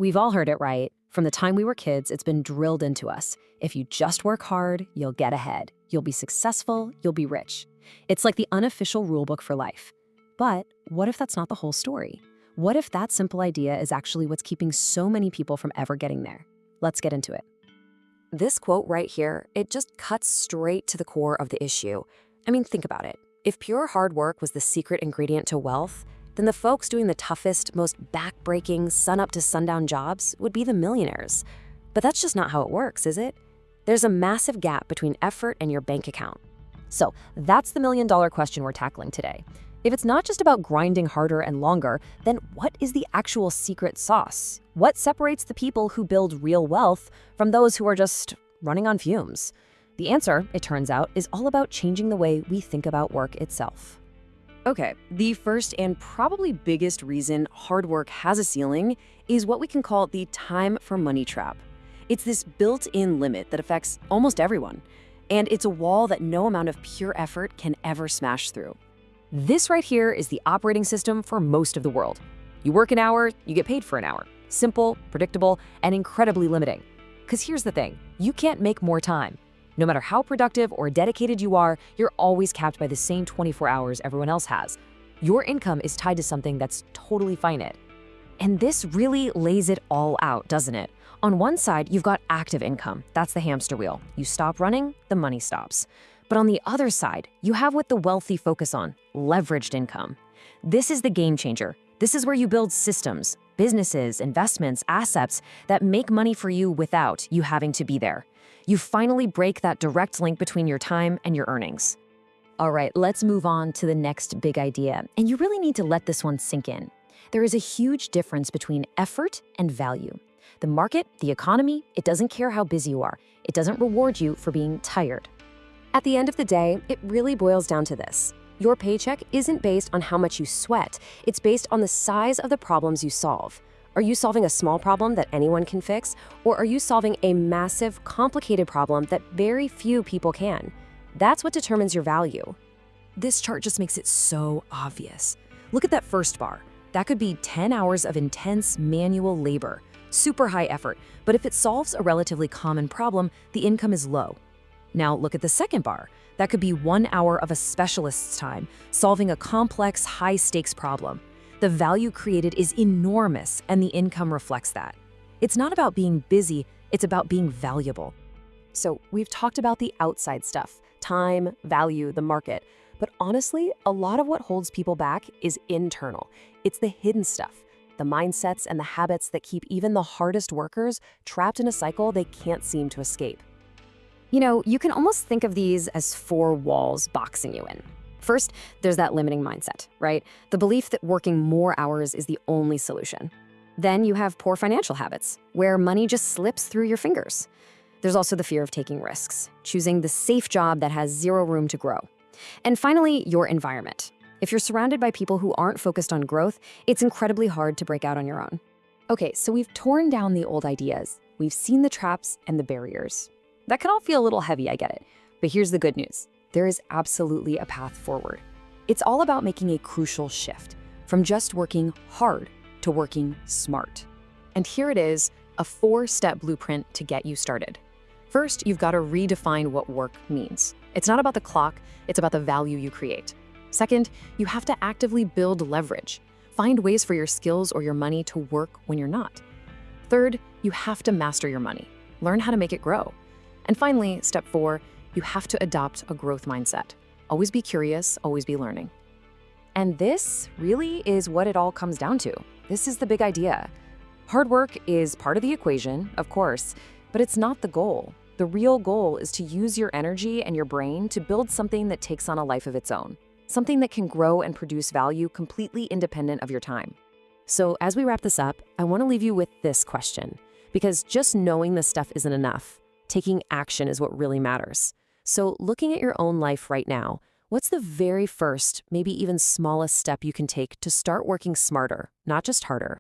We've all heard it right. From the time we were kids, it's been drilled into us. If you just work hard, you'll get ahead. You'll be successful, you'll be rich. It's like the unofficial rulebook for life. But what if that's not the whole story? What if that simple idea is actually what's keeping so many people from ever getting there? Let's get into it. This quote right here, it just cuts straight to the core of the issue. I mean, think about it. If pure hard work was the secret ingredient to wealth, then the folks doing the toughest, most back-breaking, sun-up-to-sundown jobs would be the millionaires. But that's just not how it works, is it? There's a massive gap between effort and your bank account. So that's the million-dollar question we're tackling today. If it's not just about grinding harder and longer, then what is the actual secret sauce? What separates the people who build real wealth from those who are just running on fumes? The answer, it turns out, is all about changing the way we think about work itself. Okay, the first and probably biggest reason hard work has a ceiling is what we can call the time for money trap. It's this built-in limit that affects almost everyone, and it's a wall that no amount of pure effort can ever smash through. This right here is the operating system for most of the world. You work an hour, you get paid for an hour. Simple, predictable, and incredibly limiting. Because here's the thing, you can't make more time. No matter how productive or dedicated you are, you're always capped by the same 24 hours everyone else has. Your income is tied to something that's totally finite. And this really lays it all out, doesn't it? On one side, you've got active income. That's the hamster wheel. You stop running, the money stops. But on the other side, you have what the wealthy focus on, leveraged income. This is the game changer. This is where you build systems, businesses, investments, assets that make money for you without you having to be there. You finally break that direct link between your time and your earnings. All right, let's move on to the next big idea, and you really need to let this one sink in. There is a huge difference between effort and value. The market, the economy, it doesn't care how busy you are. It doesn't reward you for being tired. At the end of the day, it really boils down to this. Your paycheck isn't based on how much you sweat. It's based on the size of the problems you solve. Are you solving a small problem that anyone can fix, or are you solving a massive, complicated problem that very few people can? That's what determines your value. This chart just makes it so obvious. Look at that first bar. That could be 10 hours of intense manual labor, super high effort, but if it solves a relatively common problem, the income is low. Now look at the second bar. That could be 1 hour of a specialist's time, solving a complex, high-stakes problem. The value created is enormous, and the income reflects that. It's not about being busy, it's about being valuable. So we've talked about the outside stuff, time, value, the market. But honestly, a lot of what holds people back is internal. It's the hidden stuff, the mindsets and the habits that keep even the hardest workers trapped in a cycle they can't seem to escape. You know, you can almost think of these as 4 walls boxing you in. First, there's that limiting mindset, right? The belief that working more hours is the only solution. Then you have poor financial habits, where money just slips through your fingers. There's also the fear of taking risks, choosing the safe job that has zero room to grow. And finally, your environment. If you're surrounded by people who aren't focused on growth, it's incredibly hard to break out on your own. Okay, so we've torn down the old ideas. We've seen the traps and the barriers. That can all feel a little heavy, I get it. But here's the good news. There is absolutely a path forward. It's all about making a crucial shift from just working hard to working smart. And here it is, a 4-step blueprint to get you started. First, you've got to redefine what work means. It's not about the clock, it's about the value you create. Second, you have to actively build leverage. Find ways for your skills or your money to work when you're not. Third, you have to master your money. Learn how to make it grow. And finally, step 4, you have to adopt a growth mindset. Always be curious, always be learning. And this really is what it all comes down to. This is the big idea. Hard work is part of the equation, of course, but it's not the goal. The real goal is to use your energy and your brain to build something that takes on a life of its own. Something that can grow and produce value completely independent of your time. So as we wrap this up, I want to leave you with this question, because just knowing this stuff isn't enough. Taking action is what really matters. So looking at your own life right now, what's the very first, maybe even smallest step you can take to start working smarter, not just harder?